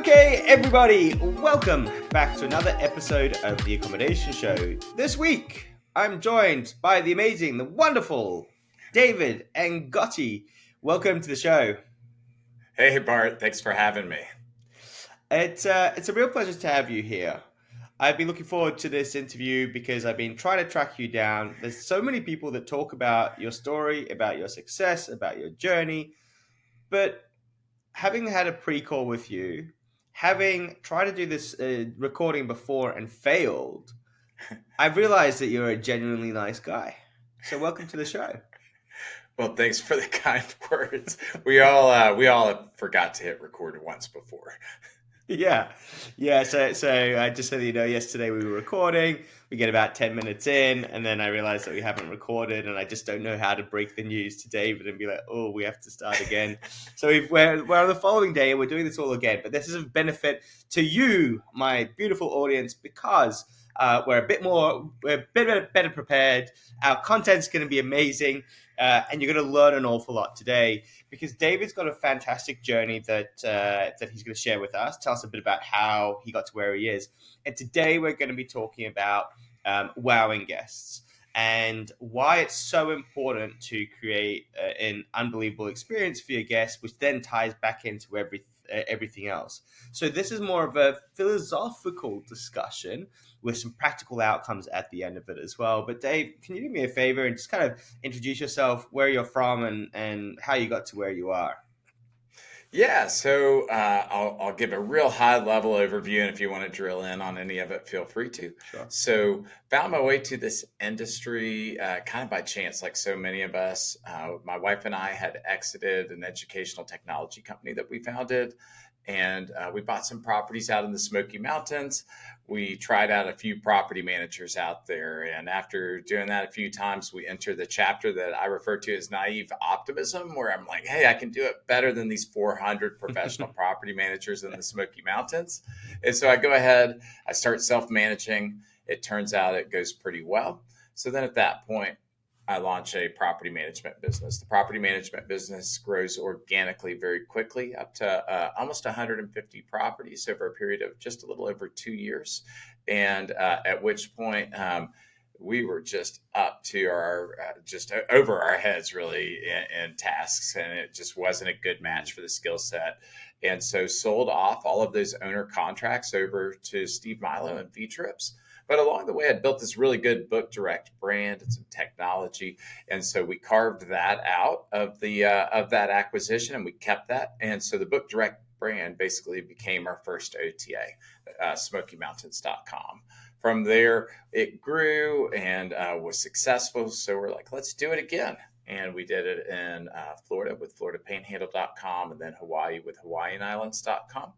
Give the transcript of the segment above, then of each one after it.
Okay, everybody, welcome back to another episode of the Accommodation Show. This week, I'm joined by the amazing, the wonderful David Angotti. Welcome to the show. Hey, Bart. Thanks for having me. It's a real pleasure to have you here. I've been looking forward to this interview because I've been trying to track you down. There's so many people that talk about your story, about your success, about your journey, but having had a pre-call with you, having tried to do this recording before and failed, I've realized that you're a genuinely nice guy. So welcome to the show. Well, thanks for the kind words. We all have forgot to hit record once before. Yeah. So I just so that you know, yesterday we were recording. We get about 10 minutes in, and then I realized that we haven't recorded, and I just don't know how to break the news to David and be like, oh, we have to start again. So we're on the following day, and we're doing this all again. But this is a benefit to you, my beautiful audience, because we're a bit better prepared. Our content's going to be amazing, and you're going to learn an awful lot today because David's got a fantastic journey that he's going to share with us. Tell us a bit about how he got to where he is. And today we're going to be talking about wowing guests and why it's so important to create an unbelievable experience for your guests, which then ties back into everything else. So this is more of a philosophical discussion with some practical outcomes at the end of it as well. But Dave, can you do me a favor and just kind of introduce yourself, where you're from, and how you got to where you are? Yeah, so I'll give a real high level overview, and if you want to drill in on any of it, feel free to. Sure. So, found my way to this industry kind of by chance, like so many of us. My wife and I had exited an educational technology company that we founded, and we bought some properties out in the Smoky Mountains. We tried out a few property managers out there. And after doing that a few times, we entered the chapter that I refer to as naive optimism, where I'm like, hey, I can do it better than these 400 professional property managers in the Smoky Mountains. And so I go ahead, I start self managing. It turns out it goes pretty well. So then at that point, I launch a property management business. The property management business grows organically very quickly, up to almost 150 properties over a period of just a little over 2 years. And at which point, we were just up to our just over our heads really in tasks, and it just wasn't a good match for the skill set. And so sold off all of those owner contracts over to Steve Milo and V Trips. But along the way, I built this really good book direct brand and some technology, and so we carved that out of the of that acquisition, and we kept that. And so the book direct brand basically became our first OTA, SmokyMountains.com. From there, it grew and was successful. So we're like, let's do it again. And we did it in Florida with FloridaPanhandle.com, and then Hawaii with HawaiianIslands.com.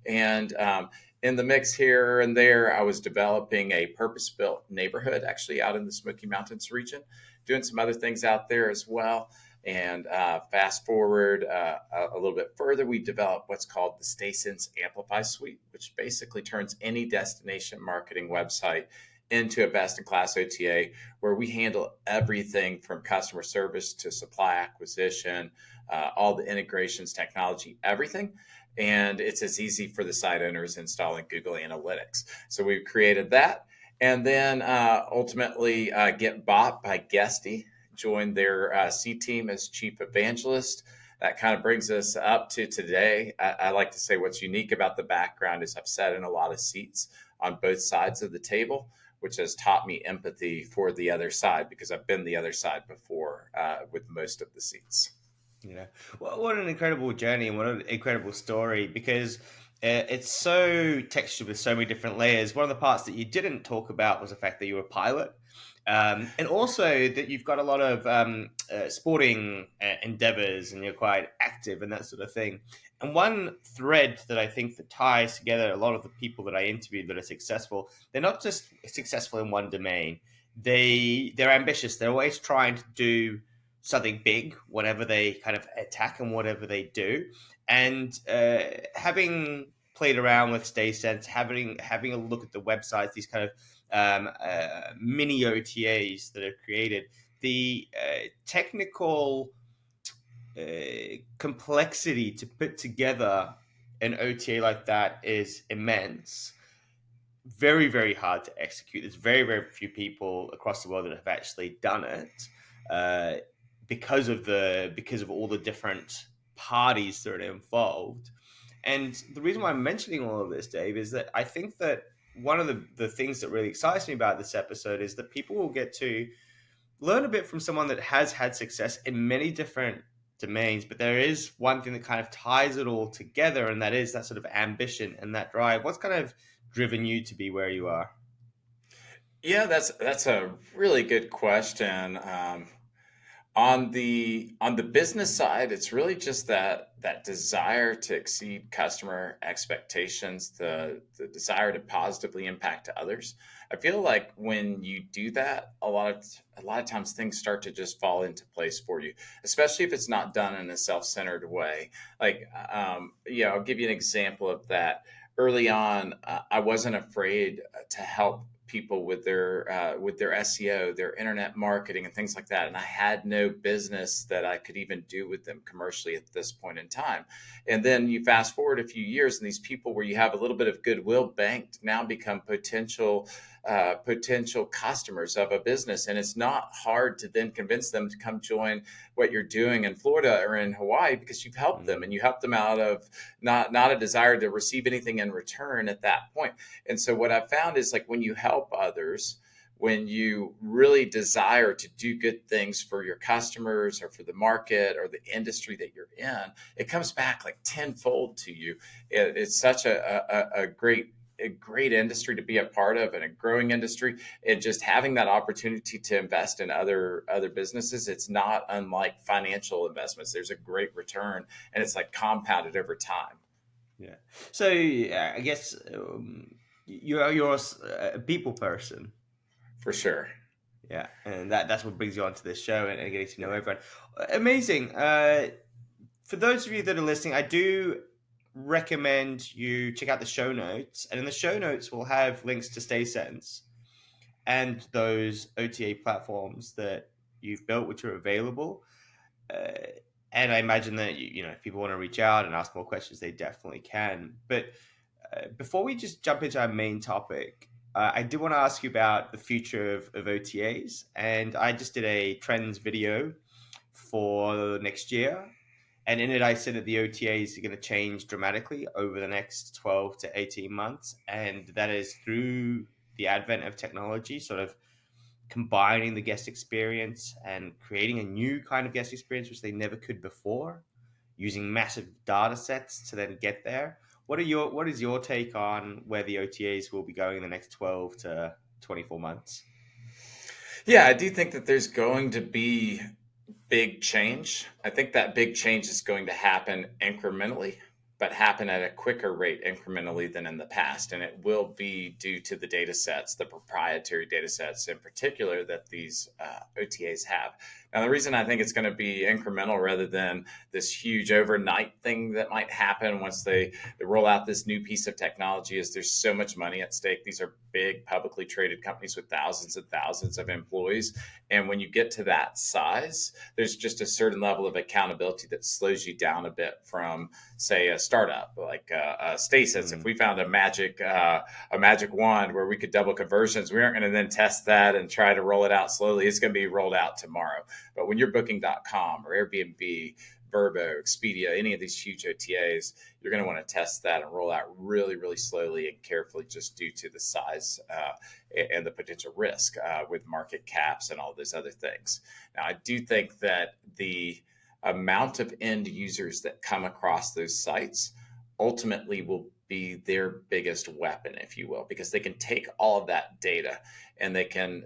And in the mix here and there, I was developing a purpose-built neighborhood actually out in the Smoky Mountains region, doing some other things out there as well. And fast forward a little bit further, we developed what's called the StaySense Amplify Suite, which basically turns any destination marketing website into a best-in-class OTA, where we handle everything from customer service to supply acquisition, all the integrations, technology, everything. And it's as easy for the site owners installing Google Analytics. So we've created that, and then ultimately get bought by Guesty, joined their C team as chief evangelist. That kind of brings us up to today. I like to say what's unique about the background is I've sat in a lot of seats on both sides of the table, which has taught me empathy for the other side because I've been the other side before with most of the seats. Yeah. Well, what an incredible journey and what an incredible story because it's so textured with so many different layers. One of the parts that you didn't talk about was the fact that you were a pilot. And also that you've got a lot of sporting endeavors and you're quite active and that sort of thing. And one thread that I think that ties together a lot of the people that I interviewed that are successful, they're not just successful in one domain. They're ambitious. They're always trying to do something big, whatever they kind of attack and whatever they do. And having played around with StaySense, having a look at the websites, these kind of mini OTAs that are created, the technical complexity to put together an OTA like that is immense, very, very hard to execute. There's very, very few people across the world that have actually done it, uh, because of all the different parties that are involved. And the reason why I'm mentioning all of this, Dave, is that I think that one of the things that really excites me about this episode is that people will get to learn a bit from someone that has had success in many different domains, but there is one thing that kind of ties it all together, and that is that sort of ambition and that drive. What's kind of driven you to be where you are? Yeah, that's a really good question. On the business side, it's really just that desire to exceed customer expectations, the desire to positively impact others. I feel like when you do that, a lot of times things start to just fall into place for you, especially if it's not done in a self-centered way. Like, yeah, I'll give you an example of that. Early on, I wasn't afraid to help people with their SEO, their internet marketing, and things like that. And I had no business that I could even do with them commercially at this point in time. And then you fast forward a few years, and these people where you have a little bit of goodwill banked now become potential customers of a business, and it's not hard to then convince them to come join what you're doing in Florida or in Hawaii because you've helped them, Mm, and you helped them out of not a desire to receive anything in return at that point. And so what I've found is like when you help others, when you really desire to do good things for your customers or for the market or the industry that you're in, it comes back like tenfold to you. It's such a great industry to be a part of and a growing industry, and just having that opportunity to invest in other businesses, it's not unlike financial investments. There's a great return, and it's like compounded over time. yeah. So yeah, I guess you're a people person. For sure. Yeah, and that's what brings you onto this show and getting to know Yeah. everyone. Amazing. For those of you that are listening, I do recommend you check out the show notes, and in the show notes we'll have links to StaySense and those OTA platforms that you've built, which are available. Uh, and I imagine that if people want to reach out and ask more questions, they definitely can. But before we just jump into our main topic, I did want to ask you about the future of OTAs. And I just did a trends video for next year. And in it, I said that the OTAs are going to change dramatically over the next 12 to 18 months. And that is through the advent of technology, sort of combining the guest experience and creating a new kind of guest experience, which they never could before, using massive data sets to then get there. What is your take on where the OTAs will be going in the next 12 to 24 months? Yeah, I do think that there's going to be big change. I think that big change is going to happen incrementally, but happen at a quicker rate incrementally than in the past. And it will be due to the data sets, the proprietary data sets in particular that these OTAs have. Now, the reason I think it's going to be incremental rather than this huge overnight thing that might happen once they roll out this new piece of technology is there's so much money at stake. These are big publicly traded companies with thousands and thousands of employees. And when you get to that size, there's just a certain level of accountability that slows you down a bit from, say, a startup like Stasis. If Mm, we found a magic wand where we could double conversions, we aren't going to then test that and try to roll it out slowly. It's going to be rolled out tomorrow. But when you're Booking.com or Airbnb, Verbo, Expedia, any of these huge OTAs, you're going to want to test that and roll out really, really slowly and carefully, just due to the size and the potential risk with market caps and all those other things. Now, I do think that the amount of end users that come across those sites ultimately will be their biggest weapon, if you will, because they can take all of that data and they can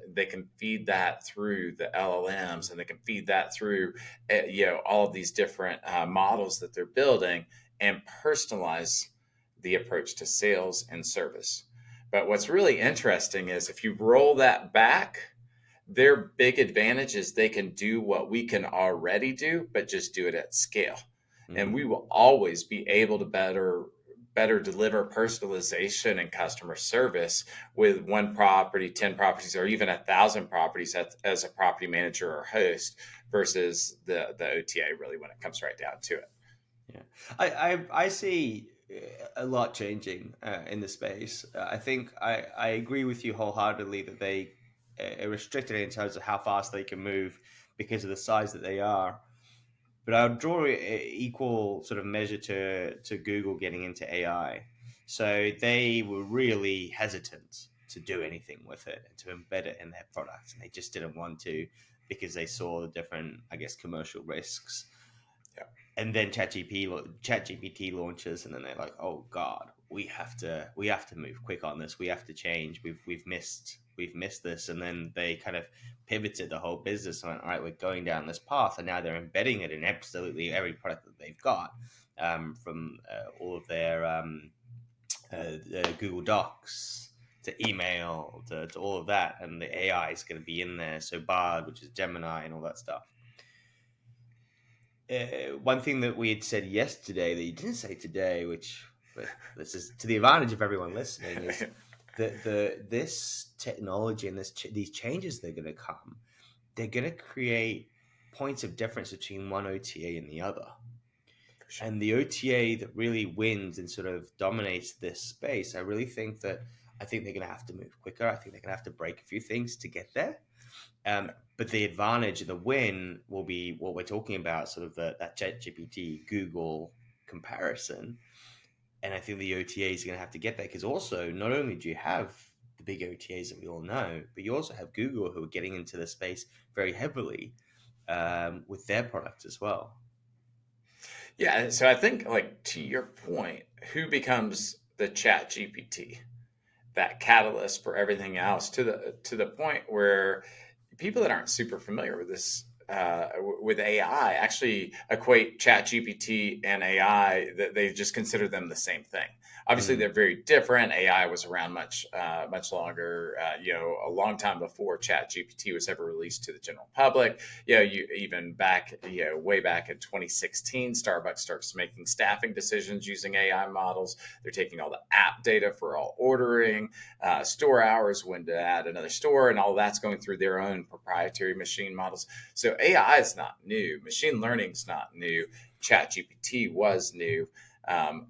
feed that through the LLMs, and they can feed that through all of these different models that they're building, and personalize the approach to sales and service. But what's really interesting is if you roll that back, their big advantage is they can do what we can already do, but just do it at scale. And we mm. will always be able to better deliver personalization and customer service with one property, 10 properties, or even 1,000 properties as a property manager or host versus the OTA, really, when it comes right down to it. Yeah, I see. a lot changing in the space. I think I agree with you wholeheartedly that they are restricted in terms of how fast they can move because of the size that they are. But I would draw equal sort of measure to Google getting into AI. So they were really hesitant to do anything with it and to embed it in their products, and they just didn't want to because they saw the different, I guess, commercial risks. Yeah. And then ChatGPT launches, and then they're like, "Oh God, we have to move quick on this. We have to change. We've missed this." And then they kind of pivoted the whole business and went, "All right, we're going down this path," and now they're embedding it in absolutely every product that they've got, from all of their Google Docs to email to all of that, and the AI is going to be in there. So Bard, which is Gemini, and all that stuff. One thing that we had said yesterday that you didn't say today, which, but this is to the advantage of everyone listening, is that this technology and these changes that are going to come, they're going to create points of difference between one OTA and the other. For sure. And the OTA that really wins and sort of dominates this space, I think they're going to have to move quicker. I think they're going to have to break a few things to get there. Yeah. But the advantage and the win will be what we're talking about, sort of that ChatGPT Google comparison. And I think the OTAs are going to have to get there because also, not only do you have the big OTAs that we all know, but you also have Google who are getting into the space very heavily with their products as well. Yeah. So I think, like, to your point, who becomes the Chat GPT, that catalyst for everything else, to the point where people that aren't super familiar with this, with AI, actually equate Chat GPT and AI, that they just consider them the same thing. Obviously, Mm, they're very different. AI was around much longer, a long time before Chat GPT was ever released to the general public. You even back, way back in 2016, Starbucks starts making staffing decisions using AI models. They're taking all the app data for all ordering, store hours, when to add another store, and all that's going through their own proprietary machine models. So AI is not new. Machine learning is not new. Chat GPT was new.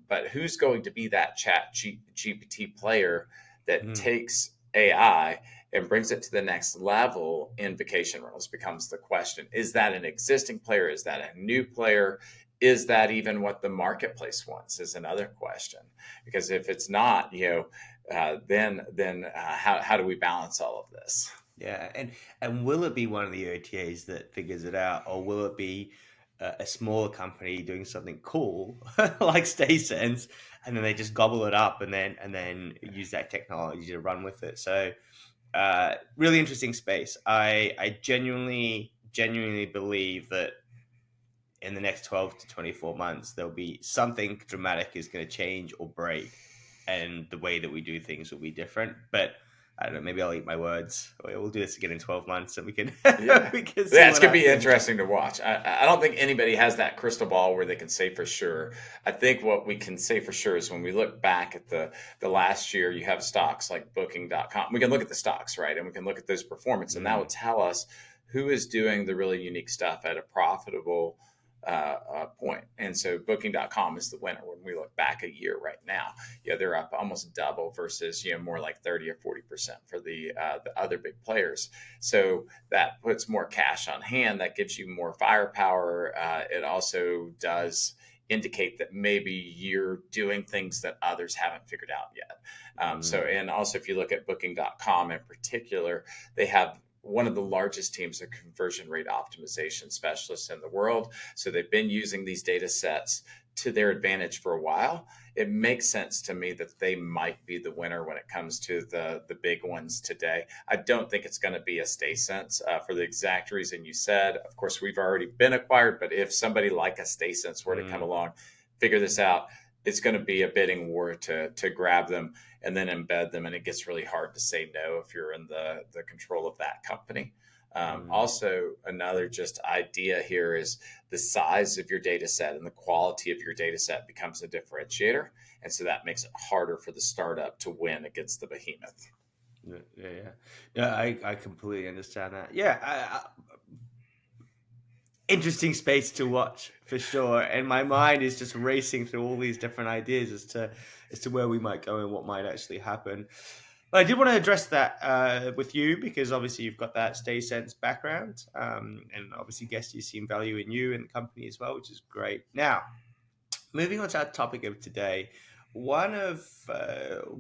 But who's going to be that Chat GPT player that mm, takes AI and brings it to the next level in vacation rentals becomes the question. Is that an existing player? Is that a new player? Is that even what the marketplace wants? Is another question. Because if it's not, then how do we balance all of this? yeah, and will it be one of the OTAs that figures it out, or will it be a smaller company doing something cool like StaySense, and then they just gobble it up and then use that technology to run with it? So really interesting space. I genuinely believe that in the next 12 to 24 months there'll be something dramatic is going to change or break, and the way that we do things will be different. But I don't know, maybe I'll eat my words. We'll do this again in 12 months and we can Yeah. we can see Yeah, it's what gonna be happens. interesting to watch. I don't think anybody has that crystal ball where they can say for sure. I think what we can say for sure is when we look back at the last year, you have stocks like Booking.com. We can look at the stocks, right? And we can look at those performance, and that will Mm, tell us who is doing the really unique stuff at a profitable point. And so Booking.com is the winner when we look back a year right now. They're up almost double versus more like 30 or 40% for the other big players. So that puts more cash on hand. That gives you more firepower. It also does indicate that maybe you're doing things that others haven't figured out yet. mm, And also, if you look at Booking.com in particular, they have one of the largest teams of conversion rate optimization specialists in the world. So they've been using these data sets to their advantage for a while. It makes sense to me that they might be the winner when it comes to the big ones today. I don't think it's going to be a StaySense for the exact reason you said. Of course, we've already been acquired, but if somebody like a StaySense were to come mm, along, figure this out, it's going to be a bidding war to grab them and then embed them. And it gets really hard to say no if you're in the control of that company. mm. Also, another just idea here is the size of your data set and the quality of your data set becomes a differentiator. And so that makes it harder for the startup to win against the behemoth. Yeah, yeah. I completely understand that. Yeah, interesting space to watch for sure. And my mind is just racing through all these different ideas as to where we might go and what might actually happen. But I did want to address that with you because obviously you've got that stay sense background, and obviously Guesty seen value in you and the company as well, which is great. Now, moving on to our topic of today, one of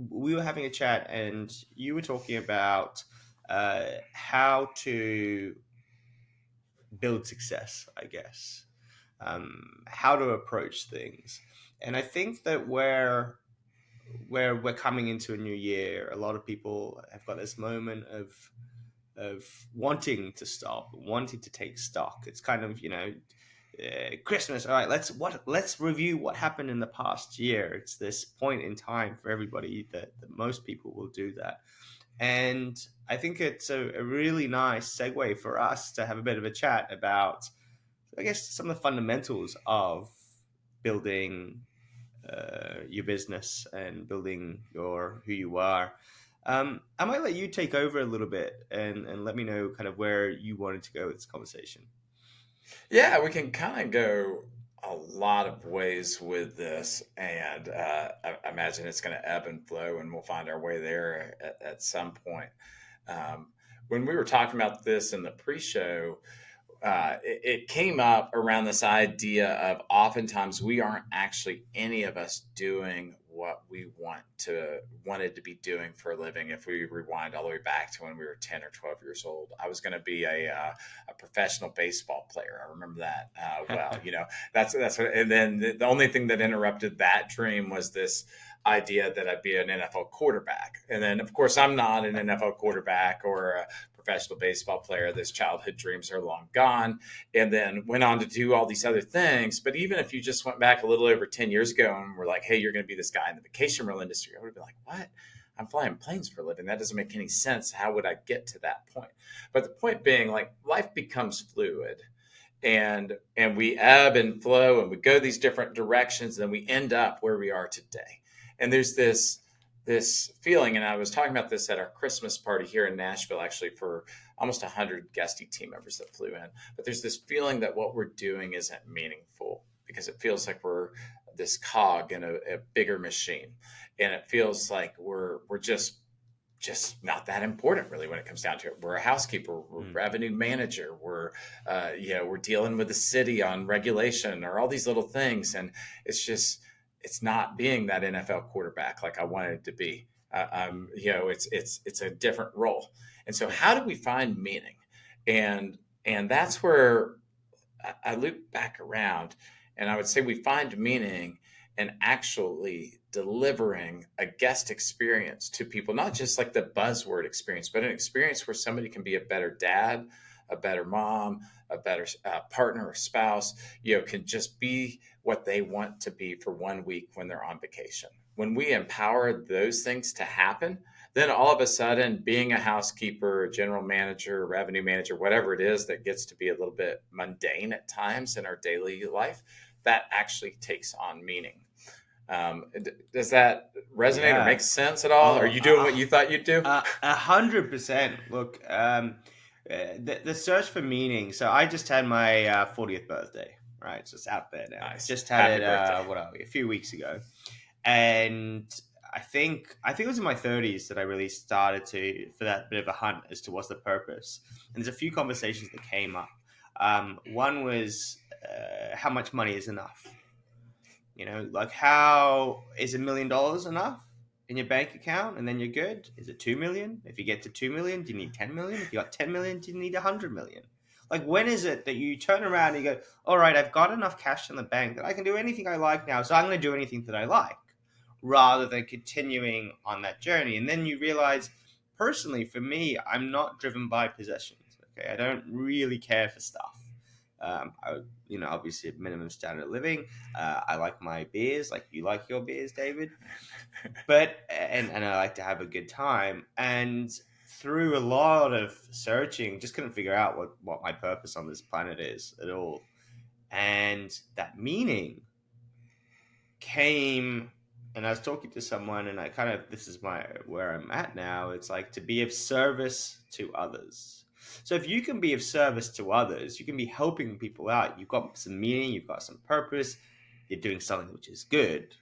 we were having a chat and you were talking about how to build success, I guess, how to approach things, and I think that where we're coming into a new year, a lot of people have got this moment of wanting to stop, wanting to take stock. It's kind of Christmas. All right, let's review what happened in the past year. It's this point in time for everybody that most people will do that, and I think it's a really nice segue for us to have a bit of a chat about, I guess, some of the fundamentals of building your business and building your who you are. I might let you take over a little bit and let me know kind of where you wanted to go with this conversation. Yeah, we can kind of go a lot of ways with this, and I imagine it's going to ebb and flow, and we'll find our way there at some point. Um, when we were talking about this in the pre-show, it came up around this idea of oftentimes we aren't actually any of us doing what we wanted to be doing for a living. If we rewind all the way back to when we were 10 or 12 years old, I was going to be a professional baseball player. I remember that well. That's what, and then the only thing that interrupted that dream was this idea that I'd be an NFL quarterback. And then, of course, I'm not an NFL quarterback or a professional baseball player. Those childhood dreams are long gone. And then went on to do all these other things. But even if you just went back a little over 10 years ago and were like, hey, you're going to be this guy in the vacation rental industry, I would have been like, what? I'm flying planes for a living. That doesn't make any sense. How would I get to that point? But the point being, like, life becomes fluid, and we ebb and flow, and we go these different directions, and then we end up where we are today. And there's this feeling, and I was talking about this at our Christmas party here in Nashville, actually, for almost 100 Guesty team members that flew in. But there's this feeling that what we're doing isn't meaningful because it feels like we're this cog in a bigger machine, and it feels like we're just not that important really when it comes down to it. We're a housekeeper, we're Mm. revenue manager, we're dealing with the city on regulation or all these little things, and it's not being that NFL quarterback like I wanted it to be. It's a different role, and so how do we find meaning? And that's where I loop back around, and I would say we find meaning in actually delivering a guest experience to people, not just like the buzzword experience, but an experience where somebody can be a better dad, a better mom, a better partner or spouse, can just be what they want to be for 1 week when they're on vacation. When we empower those things to happen, then all of a sudden being a housekeeper, general manager, revenue manager, whatever it is that gets to be a little bit mundane at times in our daily life, that actually takes on meaning. Does that resonate or make Yeah. sense at all? Are Oh, you doing what you thought you'd do? 100%. Look, the search for meaning. So I just had my 40th birthday, right? So it's out there now. Nice. Just had Happy it. birthday. What are we? A few weeks ago, and I think it was in my 30s that I really started to for that bit of a hunt as to what's the purpose. And there's a few conversations that came up. One was how much money is enough. Like how is $1 million enough in your bank account and then you're good? Is it 2 million? If you get to 2 million, do you need 10 million? If you got 10 million, do you need 100 million? Like when is it that you turn around and you go, all right, I've got enough cash in the bank that I can do anything I like now, so I'm going to do anything that I like, rather than continuing on that journey. And then you realize, personally, for me, I'm not driven by possessions. Okay, I don't really care for stuff. Obviously, minimum standard of living. I like my beers, like you like your beers, David. But and I like to have a good time. And through a lot of searching, just couldn't figure out what my purpose on this planet is at all. And that meaning came, and I was talking to someone, and I kind of this is my where I'm at now. It's like to be of service to others. So if you can be of service to others, you can be helping people out. You've got some meaning, you've got some purpose, you're doing something which is good,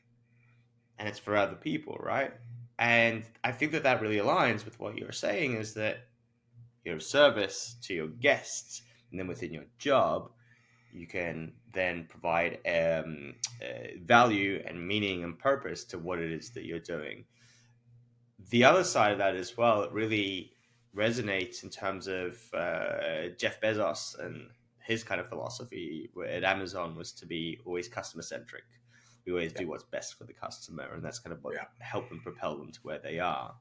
and it's for other people, right? And I think that that really aligns with what you're saying is that you're of service to your guests, and then within your job, you can then provide value and meaning and purpose to what it is that you're doing. The other side of that as well, it really resonates in terms of Jeff Bezos and his kind of philosophy at Amazon was to be always customer centric. We always Yeah. do what's best for the customer, and that's kind of what Yeah. helped them propel them to where they are.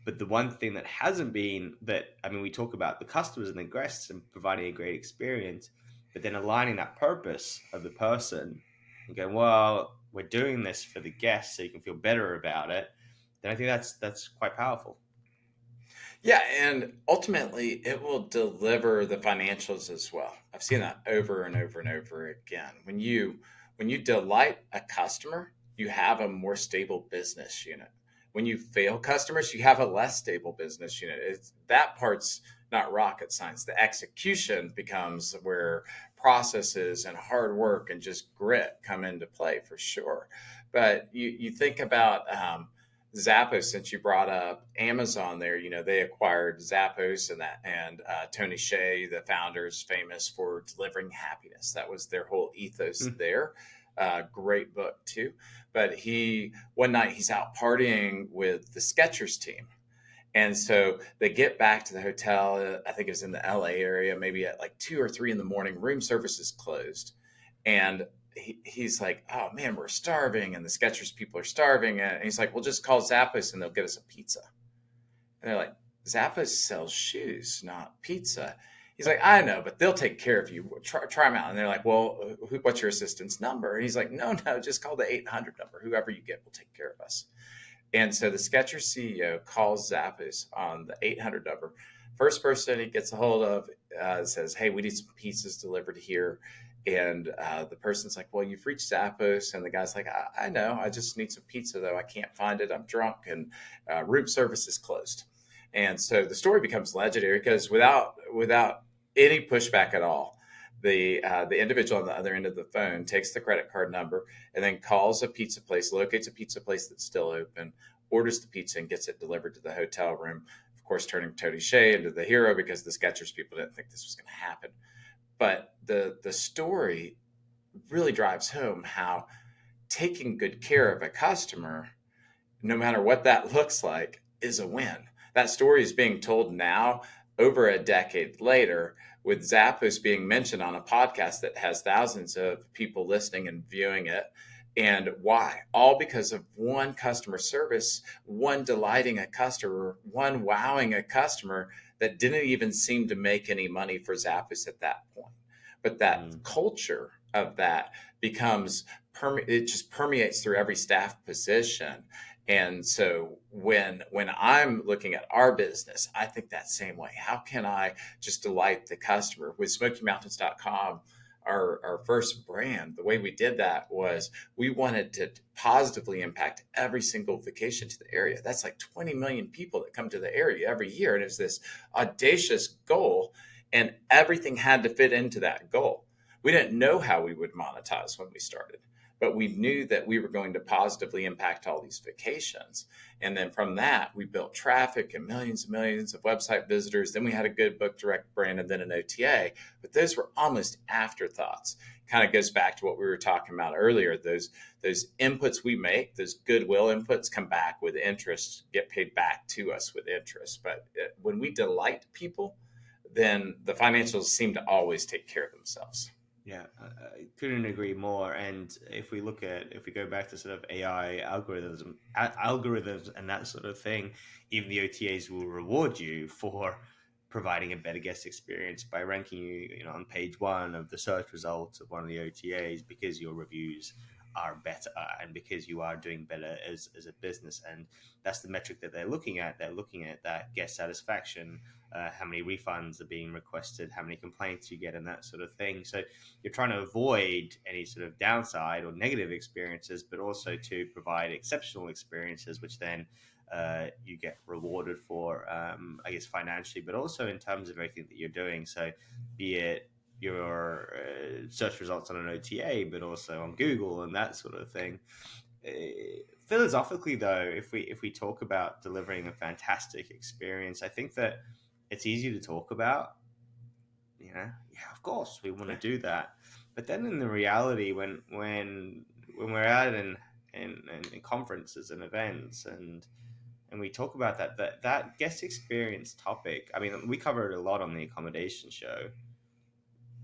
But the one thing that hasn't been that, I mean, we talk about the customers and the guests and providing a great experience, but then aligning that purpose of the person and going, well, we're doing this for the guests so you can feel better about it. Then I think that's quite powerful. Yeah, and ultimately it will deliver the financials as well. I've seen that over and over and over again. When you delight a customer, you have a more stable business unit. When you fail customers, you have a less stable business unit. That part's not rocket science. The execution becomes where processes and hard work and just grit come into play for sure. But you think about Zappos, since you brought up Amazon there, they acquired Zappos and Tony Hsieh, the founders, famous for delivering happiness. That was their whole ethos Mm. there. Great book too. But one night he's out partying with the Skechers team. And so they get back to the hotel. I think it was in the LA area, maybe at like 2 or 3 in the morning. Room service is closed. And he's like, oh man, we're starving. And the Skechers people are starving. And he's like, well, just call Zappos and they'll get us a pizza. And they're like, Zappos sells shoes, not pizza. He's like, I know, but they'll take care of you. Try them out. And they're like, well, what's your assistant's number? And he's like, no, just call the 800 number. Whoever you get will take care of us. And so the Skechers CEO calls Zappos on the 800 number. First person he gets a hold of says, hey, we need some pizzas delivered here. And the person's like, well, you've reached Zappos. And the guy's like, I know. I just need some pizza, though. I can't find it. I'm drunk and room service is closed. And so the story becomes legendary because without any pushback at all, the individual on the other end of the phone takes the credit card number and then calls a pizza place, locates a pizza place that's still open, orders the pizza, and gets it delivered to the hotel room. Of course, turning Tony Hsieh into the hero because the Skechers people didn't think this was going to happen. But the story really drives home how taking good care of a customer, no matter what that looks like, is a win. That story is being told now, over a decade later, with Zappos being mentioned on a podcast that has thousands of people listening and viewing it. And why? All because of one customer service, one delighting a customer, one wowing a customer that didn't even seem to make any money for Zappos at that point. But that Mm. culture of that becomes, it just permeates through every staff position. And so when I'm looking at our business, I think that same way. How can I just delight the customer? With SmokyMountains.com, our first brand, the way we did that was we wanted to positively impact every single vacation to the area. That's like 20 million people that come to the area every year. And it was this audacious goal, and everything had to fit into that goal. We didn't know how we would monetize when we started, but we knew that we were going to positively impact all these vacations. And then from that, we built traffic and millions of website visitors. Then we had a good book direct brand and then an OTA. But those were almost afterthoughts. Kind of goes back to what we were talking about earlier. Those inputs we make, those goodwill inputs, come back with interest, get paid back to us with interest. But when we delight people, then the financials seem to always take care of themselves. Yeah, I couldn't agree more. And if we go back to sort of AI algorithms and that sort of thing, even the OTAs will reward you for providing a better guest experience by ranking you, on page one of the search results of one of the OTAs because your reviews are better and because you are doing better as a business. And that's the metric that they're looking at. They're looking at that guest satisfaction, how many refunds are being requested, how many complaints you get, and that sort of thing. So you're trying to avoid any sort of downside or negative experiences, but also to provide exceptional experiences, which then you get rewarded for, I guess, financially, but also in terms of everything that you're doing. So, be it your search results on an OTA, but also on Google and that sort of thing. Philosophically, though, if we talk about delivering a fantastic experience, I think that it's easy to talk about. Yeah, of course we want to Yeah. do that, but then in the reality, when we're out in conferences and events and we talk about that guest experience topic. I mean, we cover it a lot on the accommodation show,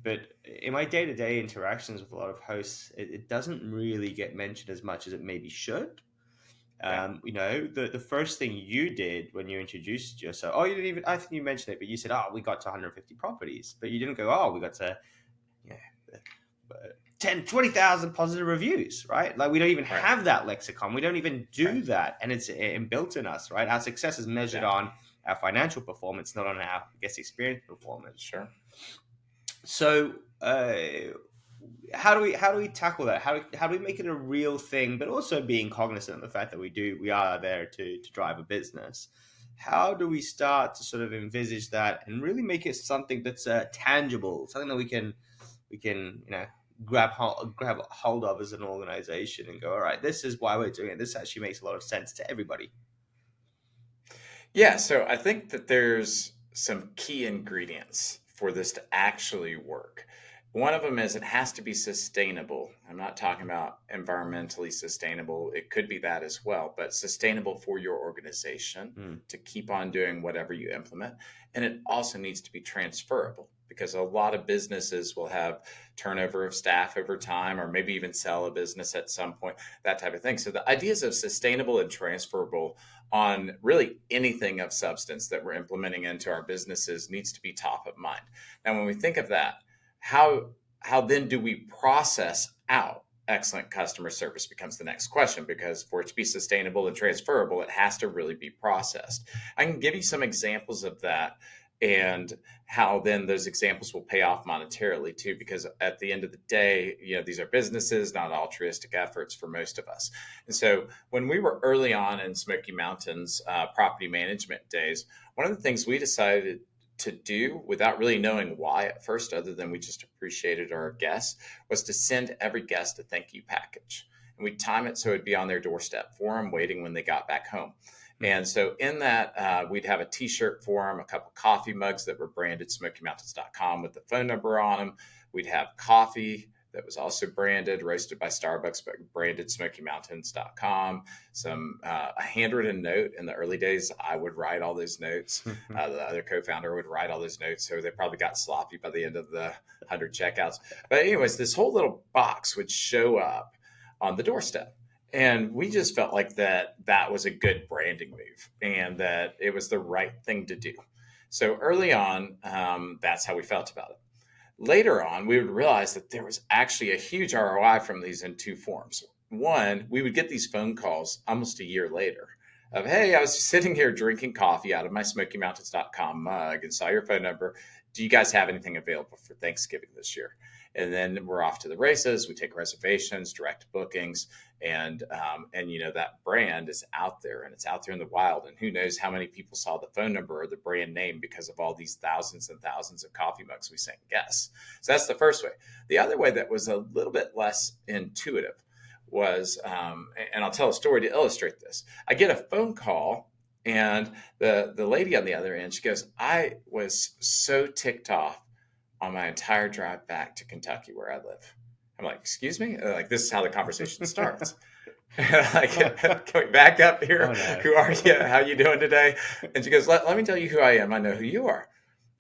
but in my day-to-day interactions with a lot of hosts, it doesn't really get mentioned as much as it maybe should. Yeah. The first thing you did when you introduced yourself, oh, you didn't even, I think you mentioned it, but you said, oh, we got to 150 properties, but you didn't go, oh, we got to, yeah, 10, 20,000 positive reviews, right? Like we don't even Right. have that lexicon. We don't even do Right. that. And it's inbuilt in us, right? Our success is measured Yeah. on our financial performance, not on our guest experience performance. Sure. So, how do we tackle that? How do we make it a real thing, but also being cognizant of the fact that we are there to drive a business? How do we start to sort of envisage that and really make it something that's tangible, something that we can grab hold of as an organization and go, all right, this is why we're doing it. This actually makes a lot of sense to everybody. Yeah, so I think that there's some key ingredients for this to actually work. One of them is it has to be sustainable. I'm not talking about environmentally sustainable. It could be that as well, but sustainable for your organization Mm. to keep on doing whatever you implement. And it also needs to be transferable because a lot of businesses will have turnover of staff over time or maybe even sell a business at some point, that type of thing. So the ideas of sustainable and transferable on really anything of substance that we're implementing into our businesses needs to be top of mind. Now, when we think of that, how then do we process out excellent customer service becomes the next question, because for it to be sustainable and transferable, it has to really be processed. I can give you some examples of that and how then those examples will pay off monetarily too, because at the end of the day, these are businesses, not altruistic efforts for most of us. And so when we were early on in Smoky Mountains property management days, one of the things we decided to do without really knowing why at first, other than we just appreciated our guests, was to send every guest a thank you package. And we'd time it so it'd be on their doorstep for them, waiting when they got back home. And so in that, we'd have a T-shirt for them, a couple coffee mugs that were branded SmokyMountains.com with the phone number on them. We'd have coffee that was also branded, roasted by Starbucks, but branded SmokyMountains.com. A handwritten note. In the early days, I would write all those notes. The other co-founder would write all those notes, so they probably got sloppy by the end of the 100 checkouts. But anyways, this whole little box would show up on the doorstep. And we just felt like that was a good branding move and that it was the right thing to do. So early on, that's how we felt about it. Later on, we would realize that there was actually a huge ROI from these in two forms. One, we would get these phone calls almost a year later of, hey, I was sitting here drinking coffee out of my SmokyMountains.com mug and saw your phone number. Do you guys have anything available for Thanksgiving this year? And then we're off to the races. We take reservations, direct bookings, and that brand is out there, and it's out there in the wild. And who knows how many people saw the phone number or the brand name because of all these thousands and thousands of coffee mugs we sent guests. So that's the first way. The other way that was a little bit less intuitive was, and I'll tell a story to illustrate this. I get a phone call, and the lady on the other end, she goes, I was so ticked off on my entire drive back to Kentucky where I live. I'm like, excuse me? Like, this is how the conversation starts. Like, can we back up here? Oh, no. Who are you? How you doing today? And she goes, let me tell you who I am. I know who you are.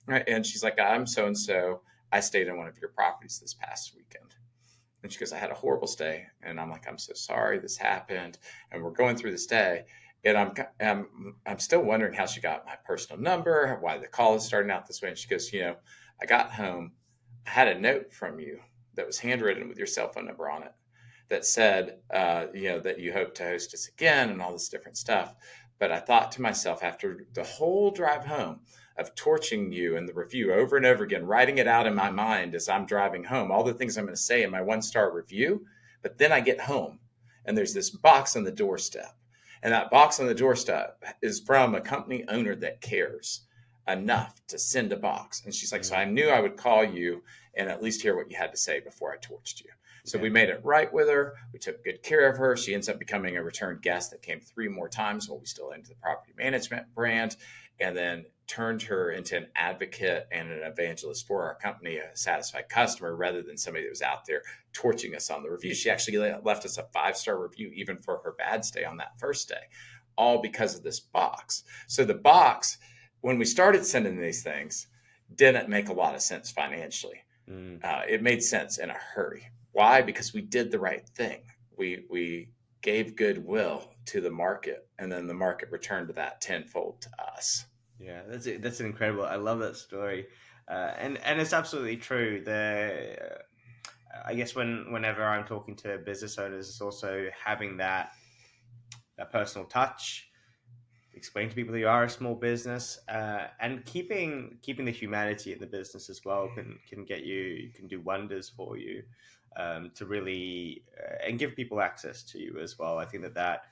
Right. And she's like, I'm so-and-so. I stayed in one of your properties this past weekend. And she goes, I had a horrible stay. And I'm like, I'm so sorry this happened. And we're going through this day. And I'm still wondering how she got my personal number, why the call is starting out this way. And she goes, I got home, I had a note from you that was handwritten with your cell phone number on it that said, that you hope to host us again and all this different stuff. But I thought to myself, after the whole drive home of torching you and the review over and over again, writing it out in my mind as I'm driving home, all the things I'm going to say in my 1-star review, but then I get home and there's this box on the doorstep. And that box on the doorstep is from a company owner that cares enough to send a box. And she's like, so I Mm, knew I would call you and at least hear what you had to say before I torched you. So yeah. we made it right with her. We took good care of her. She ends up becoming a return guest that came 3 more times while we still into the property management brand, and then turned her into an advocate and an evangelist for our company, a satisfied customer, rather than somebody that was out there torching us on the review. She actually left us a 5-star review, even for her bad stay on that first day, all because of this box. So the box, when we started sending these things, didn't make a lot of sense financially. Mm. It made sense in a hurry. Why? Because we did the right thing. We gave goodwill to the market, and then the market returned that tenfold to us. Yeah, that's incredible. I love that story, and it's absolutely true. I guess whenever I'm talking to business owners, it's also having that personal touch, explain to people that you are a small business, and keeping the humanity in the business as well can get you, can do wonders for you, to really and give people access to you as well. I think that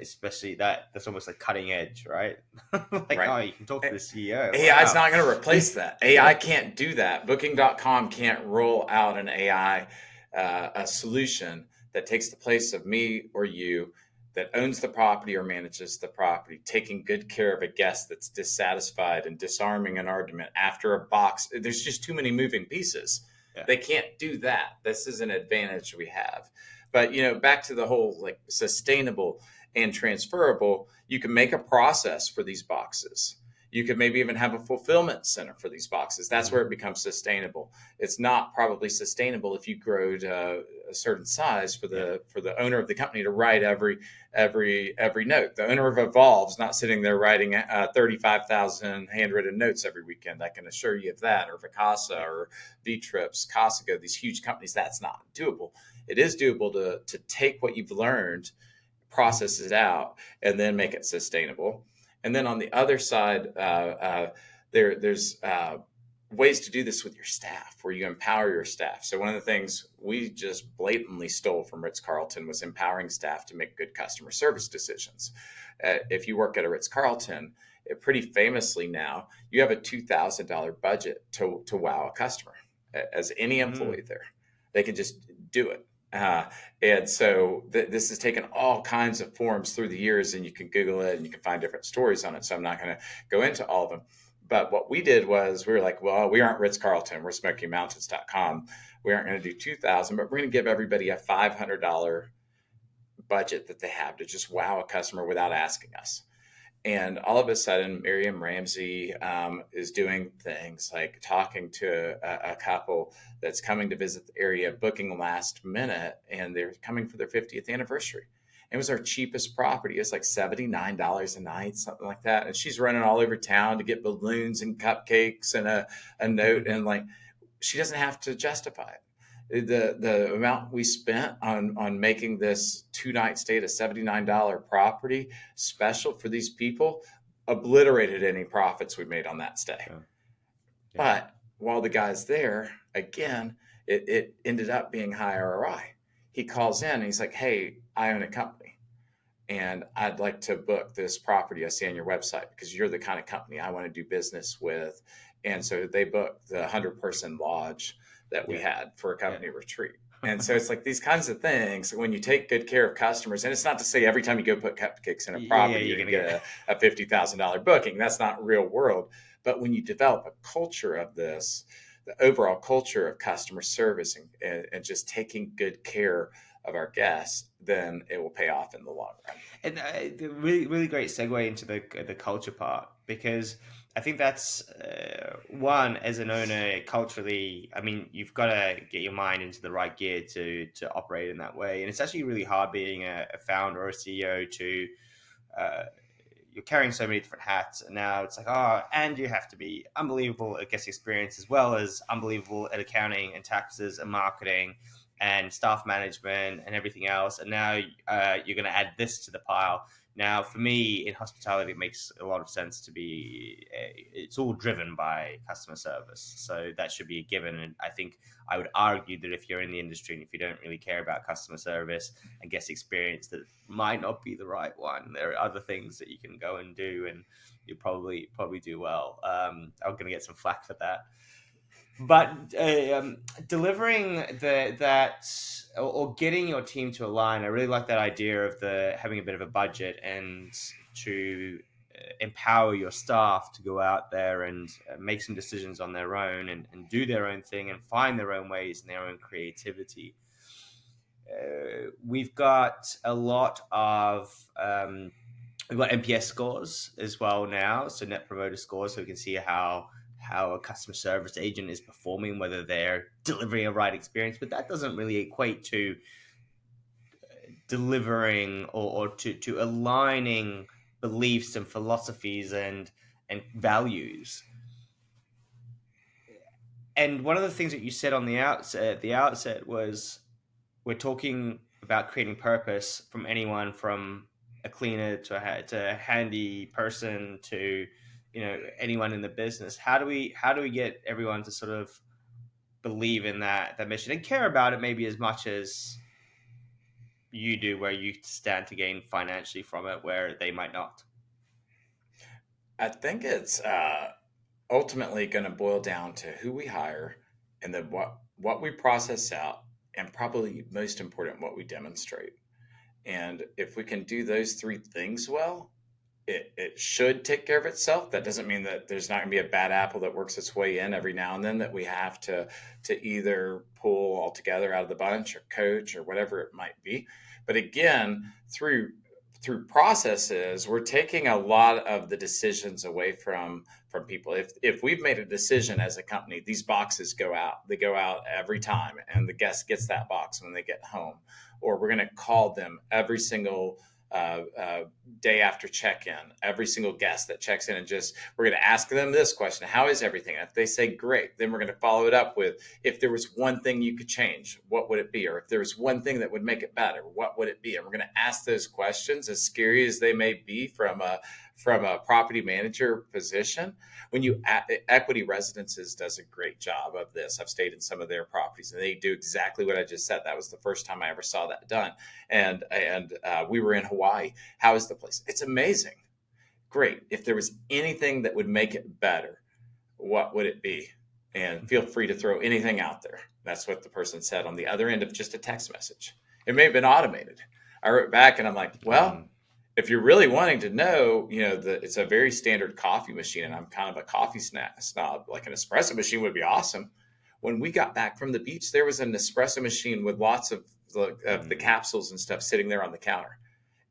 especially that's almost like cutting edge, right? Like, Right? oh, you can talk to the CEO. AI is Wow. not going to replace that. AI can't do that. Booking.com can't roll out an AI a solution that takes the place of me or you that owns the property or manages the property, taking good care of a guest that's dissatisfied and disarming an argument after a box. There's just too many moving pieces. Yeah. They can't do that. This is an advantage we have. But back to the whole like sustainable and transferable, you can make a process for these boxes. You could maybe even have a fulfillment center for these boxes. That's Mm. where it becomes sustainable. It's not probably sustainable if you grow to a certain size for Yeah. the owner of the company to write every note. The owner of Evolve's not sitting there writing 35,000 handwritten notes every weekend. I can assure you of that. Or Vacasa Yeah. or V-Trips, Costco, these huge companies. That's not doable. It is doable to take what you've learned, process it out, and then make it sustainable. And then on the other side, there's ways to do this with your staff, where you empower your staff. So one of the things we just blatantly stole from Ritz Carlton was empowering staff to make good customer service decisions. If you work at a Ritz Carlton, pretty famously now, you have a $2,000 budget to wow a customer. As any Mm. employee there, they can just do it. And so this has taken all kinds of forms through the years, and you can Google it and you can find different stories on it. So I'm not going to go into all of them. But what we did was we were like, well, we aren't Ritz Carlton. We're SmokyMountains.com. We aren't going to do 2,000, but we're going to give everybody a $500 budget that they have to just wow a customer without asking us. And all of a sudden, Miriam Ramsey is doing things like talking to a couple that's coming to visit the area, booking last minute, and they're coming for their 50th anniversary. It was our cheapest property. It's like $79 a night, something like that. And she's running all over town to get balloons and cupcakes and a note. And like, she doesn't have to justify it. The amount we spent on making this 2-night stay at a $79 property special for these people obliterated any profits we made on that stay. Yeah. Yeah. But while the guy's there, again, it ended up being high ROI. He calls in and he's like, hey, I own a company and I'd like to book this property I see on your website because you're the kind of company I want to do business with. And so they booked the 100-person lodge that we Yeah. had for a Yeah. company retreat. And so it's like these kinds of things when you take good care of customers. And it's not to say every time you go put cupcakes in a Yeah. property, You're you're gonna going to get. get a $50,000 booking. That's not real world. But when you develop a culture of this, the overall culture of customer service and just taking good care of our guests, then it will pay off in the long run. And the really, really great segue into the culture part, because I think that's one, as an owner culturally. I mean, you've got to get your mind into the right gear to operate in that way, and it's actually really hard being a founder or a CEO to. Uh, you're carrying so many different hats, and now it's like, oh, and you have to be unbelievable at guest experience as well as unbelievable at accounting and taxes and marketing and staff management and everything else. And now you're going to add this to the pile. Now, for me, in hospitality, it makes a lot of sense to be. It's all driven by customer service, so that should be a given. And I think I would argue that if you're in the industry and if you don't really care about customer service and guest experience, that might not be the right one. There are other things that you can go and do, and you probably do well. I'm going to get some flack for that, but delivering that or getting your team to align, I really like that idea of the having a bit of a budget and to empower your staff to go out there and make some decisions on their own and do their own thing and find their own ways and their own creativity. We've got a lot of we've got NPS scores as well now, so Net Promoter Scores, so we can see how a customer service agent is performing, whether they're delivering a right experience. But that doesn't really equate to delivering or to aligning beliefs and philosophies and values. And one of the things that you said on the outset was we're talking about creating purpose from anyone from a cleaner to a handy person to anyone in the business. How do we get everyone to sort of believe in that mission and care about it maybe as much as you do, where you stand to gain financially from it where they might not? I think it's ultimately going to boil down to who we hire, and then what we process out, and probably most important, what we demonstrate. And if we can do those three things well, it should take care of itself. That doesn't mean that there's not going to be a bad apple that works its way in every now and then that we have to either pull altogether out of the bunch or coach or whatever it might be. But again, through processes, we're taking a lot of the decisions away from people. If we've made a decision as a company, these boxes go out. They go out every time, and the guest gets that box when they get home. Or we're going to call them every single day after check-in, every single guest that checks in, and just we're going to ask them this question: how is everything? And if they say great, then we're going to follow it up with, if there was one thing you could change, what would it be? Or if there was one thing that would make it better, what would it be? And we're going to ask those questions, as scary as they may be from a property manager position. When you Equity Residences does a great job of this. I've stayed in some of their properties, and they do exactly what I just said. That was the first time I ever saw that done. And we were in Hawaii. How is the place? It's amazing. Great. If there was anything that would make it better, what would it be? And feel free to throw anything out there. That's what the person said on the other end of just a text message. It may have been automated. I wrote back and I'm like, well, if you're really wanting to know, it's a very standard coffee machine, and I'm kind of a coffee snob. Like an espresso machine would be awesome. When we got back from the beach, there was an espresso machine with lots of the capsules and stuff sitting there on the counter.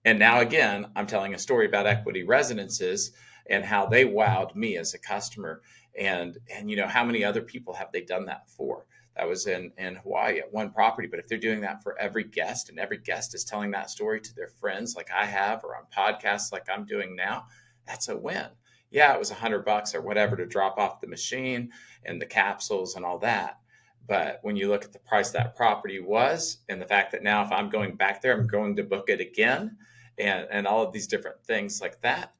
And now again, I'm telling a story about Equity Residences and how they wowed me as a customer. And how many other people have they done that for? That was in Hawaii at one property. But if they're doing that for every guest, and every guest is telling that story to their friends like I have, or on podcasts like I'm doing now, that's a win. Yeah, it was $100 or whatever to drop off the machine and the capsules and all that. But when you look at the price that property was, and the fact that now if I'm going back there, I'm going to book it again, and all of these different things like that,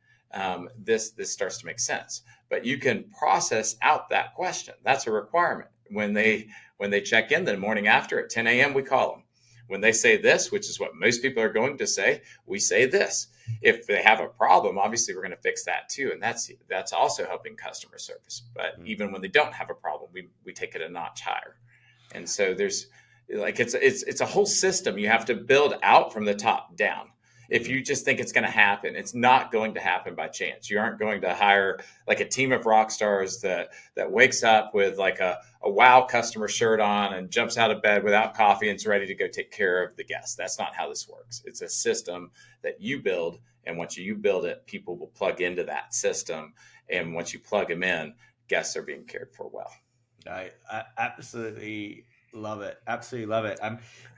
this starts to make sense. But you can process out that question. That's a requirement. When they check in the morning after at 10 a.m., we call them. When they say this, which is what most people are going to say, we say this. If they have a problem, obviously we're going to fix that too, and that's also helping customer service. But even when they don't have a problem, we take it a notch higher. And so there's it's a whole system you have to build out from the top down. If you just think it's going to happen, it's not going to happen by chance. You aren't going to hire like a team of rock stars that wakes up with like a wow customer shirt on and jumps out of bed without coffee and is ready to go take care of the guests. That's not how this works. It's a system that you build, and once you build it, people will plug into that system. And once you plug them in, guests are being cared for well. I absolutely love it. Absolutely love it.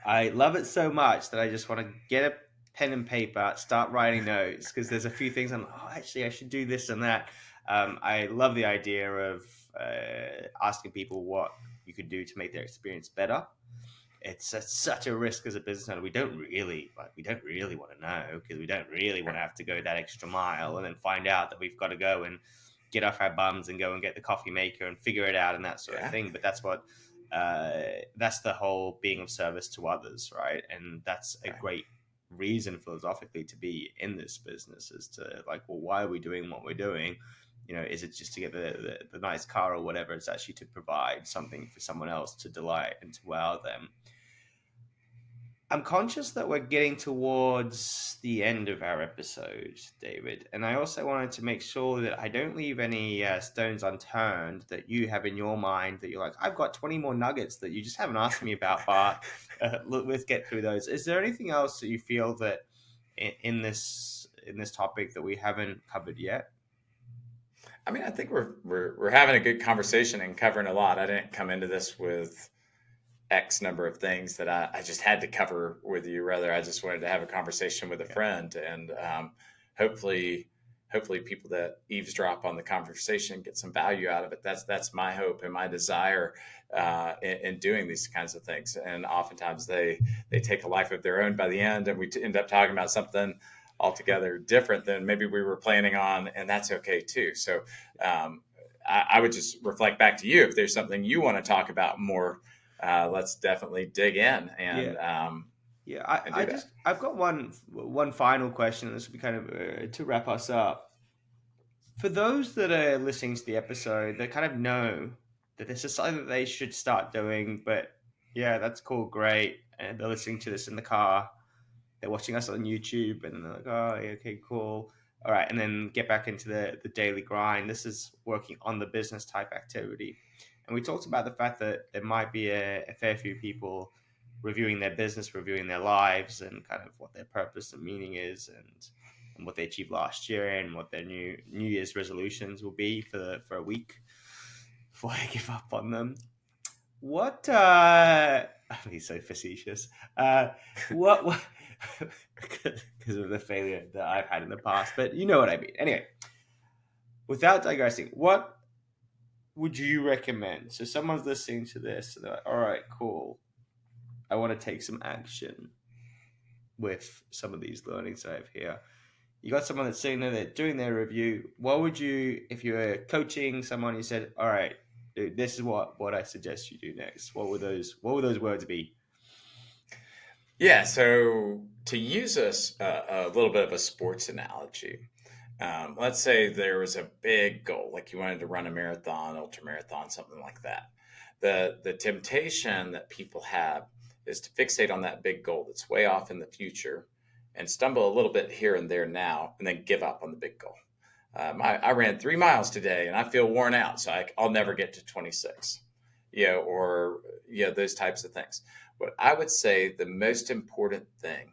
I love it so much that I just want to get a pen and paper, start writing notes, because there's a few things I'm like, oh, actually, I should do this and that. I love the idea of asking people what you could do to make their experience better. it's such a risk as a business owner. We don't really want to know, because we don't really want to have to go that extra mile and then find out that we've got to go and get off our bums and go and get the coffee maker and figure it out and that sort of Yeah. thing. But that's the whole being of service to others, right? And that's a Right. great reason philosophically to be in this business, is to like, well, why are we doing what we're doing? Is it just to get the nice car or whatever? It's actually to provide something for someone else, to delight and to wow them. I'm conscious that we're getting towards the end of our episode, David, and I also wanted to make sure that I don't leave any stones unturned that you have in your mind, that you're like, I've got 20 more nuggets that you just haven't asked me about, Bart. Let's get through those. Is there anything else that you feel that in this topic that we haven't covered yet? I mean, I think we're having a good conversation and covering a lot. I didn't come into this with X number of things that I just had to cover with you. Rather, I just wanted to have a conversation with a Yeah, friend, and hopefully, hopefully, people that eavesdrop on the conversation get some value out of it. That's my hope and my desire in doing these kinds of things. And oftentimes, they take a life of their own by the end, and we end up talking about something altogether different than maybe we were planning on, and that's okay too. So. I would just reflect back to you if there's something you want to talk about more. Let's definitely dig in yeah, yeah. and I do that. just I've got one final question, and this will be kind of to wrap us up. For those that are listening to the episode, they kind of know that this is something that they should start doing, but yeah, that's cool, great. And they're listening to this in the car, they're watching us on YouTube, and they're like, oh, yeah, okay, cool. All right. And then get back into the daily grind. This is working on the business type activity. And we talked about the fact that there might be a fair few people reviewing their business, reviewing their lives, and kind of what their purpose and meaning is, and what they achieved last year, and what their New Year's resolutions will be for a week before I give up on them. What he's so facetious. What because of the failure that I've had in the past, but you know what I mean. Anyway, without digressing, what would you recommend? So someone's listening to this and they're like, all right, cool. I want to take some action with some of these learnings I have here. You got someone that's sitting there, they're doing their review. What would you, if you were coaching someone, you said, all right, dude, this is what I suggest you do next. What would those words be? Yeah. So to use a little bit of a sports analogy, let's say there was a big goal, like you wanted to run a marathon, ultra marathon, something like that. The temptation that people have is to fixate on that big goal that's way off in the future and stumble a little bit here and there now, and then give up on the big goal. I ran 3 miles today and I feel worn out, so I'll never get to 26, or those types of things. What I would say the most important thing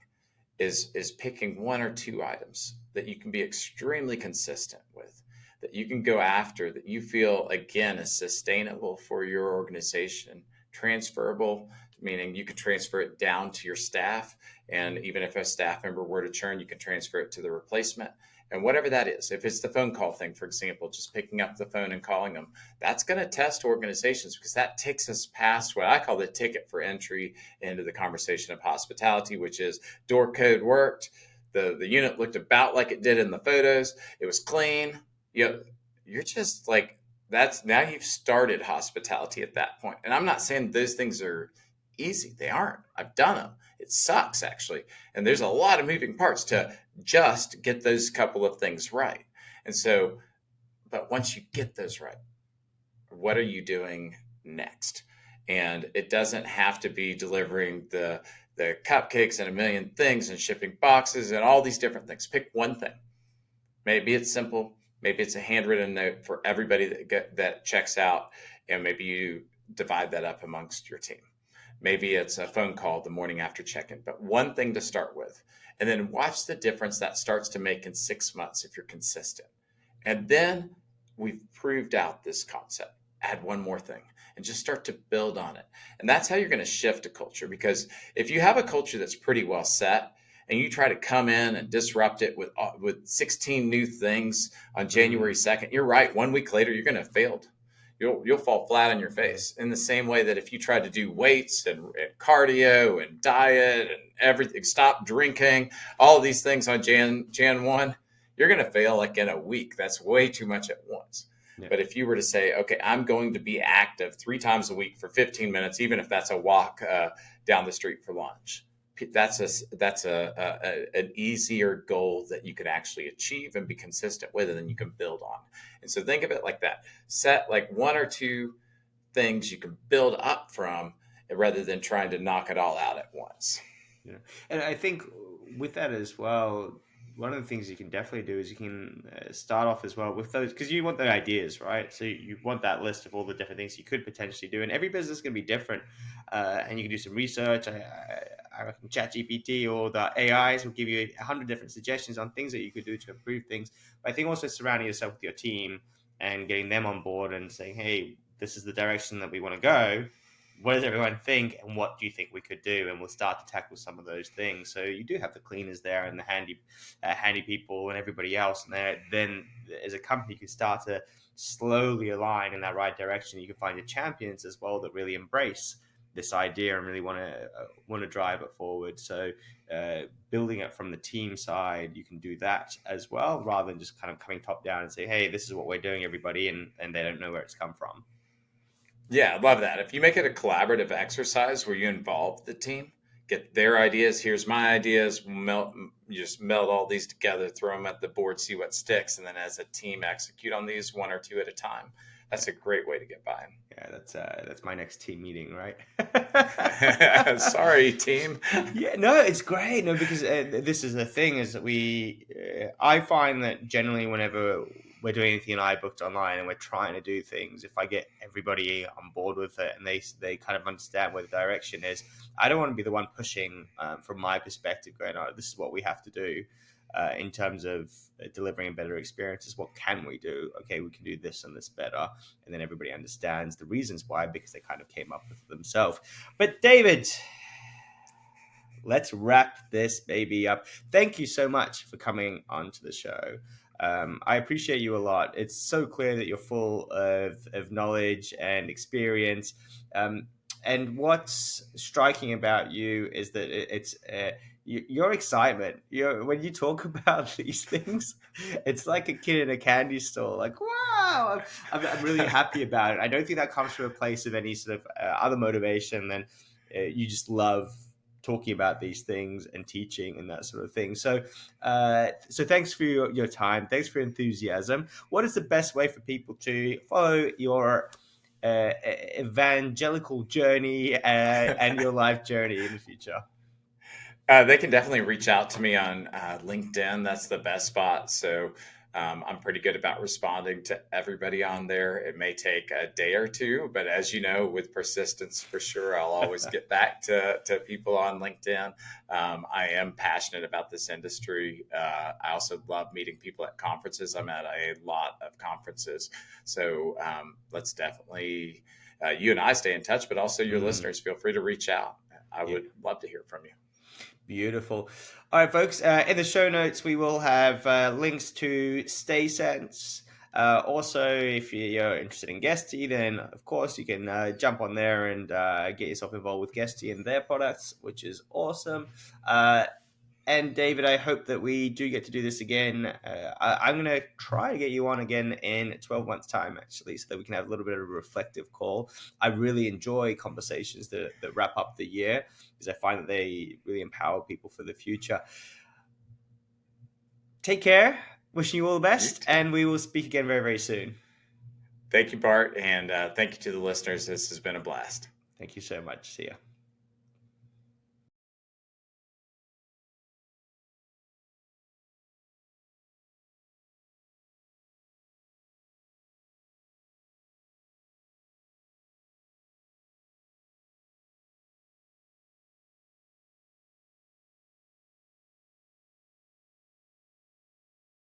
is picking one or two items that you can be extremely consistent with, that you can go after, that you feel again is sustainable for your organization, transferable, meaning you can transfer it down to your staff, and even if a staff member were to churn, you can transfer it to the replacement. And whatever that is, if it's the phone call thing, for example, just picking up the phone and calling them, that's going to test organizations, because that takes us past what I call the ticket for entry into the conversation of hospitality, which is door code worked. The unit looked about like it did in the photos. It was clean. You're just like, that's now you've started hospitality at that point. And I'm not saying those things are easy. They aren't. I've done them. It sucks actually. And there's a lot of moving parts to just get those couple of things right. And so, but once you get those right, what are you doing next? And it doesn't have to be delivering the cupcakes and a million things and shipping boxes and all these different things. Pick one thing. Maybe it's simple. Maybe it's a handwritten note for everybody that checks out, and maybe you divide that up amongst your team. Maybe it's a phone call the morning after check-in, but one thing to start with, and then watch the difference that starts to make in 6 months if you're consistent. And then we've proved out this concept. Add one more thing and just start to build on it. And that's how you're going to shift a culture. Because if you have a culture that's pretty well set and you try to come in and disrupt it with 16 new things on Mm, January 2nd, you're right. 1 week later, you're going to have failed. you'll fall flat on your face. In the same way that if you try to do weights and cardio and diet and everything, stop drinking, all of these things on Jan 1, you're going to fail like in a week. That's way too much at once. Yeah. But if you were to say, okay, I'm going to be active 3 times a week for 15 minutes, even if that's a walk down the street for lunch, that's an easier goal that you can actually achieve and be consistent with, and then you can build on. And so think of it like that. Set like one or two things you can build up from, rather than trying to knock it all out at once. Yeah. And I think with that as well, one of the things you can definitely do is you can start off as well with those, because you want the ideas, right? So you want that list of all the different things you could potentially do, and every business is going to be different. And you can do some research. I reckon ChatGPT or the AIs will give you 100 different suggestions on things that you could do to improve things. But I think also surrounding yourself with your team and getting them on board and saying, hey, this is the direction that we want to go. What does everyone think, and what do you think we could do? And we'll start to tackle some of those things. So you do have the cleaners there and the handy people and everybody else, and then as a company you can start to slowly align in that right direction. You can find your champions as well that really embrace this idea and really want to drive it forward. So building it from the team side, you can do that as well, rather than just kind of coming top down and say, hey, this is what we're doing, everybody, and they don't know where it's come from. Yeah, I love that. If you make it a collaborative exercise where you involve the team, get their ideas, here's my ideas, you just meld all these together, throw them at the board, see what sticks, and then as a team execute on these one or two at a time. That's a great way to get by. Yeah, that's my next team meeting, right? Sorry, team. Yeah, no, it's great. No, because this is the thing is that I find that generally whenever we're doing anything in iBooked online and we're trying to do things, if I get everybody on board with it and they kind of understand where the direction is, I don't want to be the one pushing from my perspective, going, oh, this is what we have to do. In terms of delivering better experiences, what can we do? Okay, we can do this and this better, and then everybody understands the reasons why because they kind of came up with it themselves. But David, let's wrap this baby up. Thank you so much for coming onto the show. I appreciate you a lot. It's so clear that you're full of knowledge and experience. And what's striking about you is that it's your excitement. When you talk about these things, it's like a kid in a candy store. Like, wow, I'm really happy about it. I don't think that comes from a place of any sort of other motivation than you just love talking about these things and teaching and that sort of thing. So thanks for your time. Thanks for your enthusiasm. What is the best way for people to follow your evangelical journey and your life journey in the future? They can definitely reach out to me on LinkedIn. That's the best spot. So I'm pretty good about responding to everybody on there. It may take a day or two, but as you know, with persistence, for sure, I'll always get back to people on LinkedIn. I am passionate about this industry. I also love meeting people at conferences. I'm at a lot of conferences. So let's definitely, you and I stay in touch, but also your listeners, feel free to reach out. I would love to hear from you. Beautiful. All right, folks. In the show notes, we will have links to StaySense. Also, if you're interested in Guesty, then of course you can jump on there and get yourself involved with Guesty and their products, which is awesome. And David, I hope that we do get to do this again. I'm going to try to get you on again in 12 months' time, actually, so that we can have a little bit of a reflective call. I really enjoy conversations that wrap up the year because I find that they really empower people for the future. Take care. Wishing you all the best, and we will speak again very, very soon. Thank you, Bart, and thank you to the listeners. This has been a blast. Thank you so much. See ya.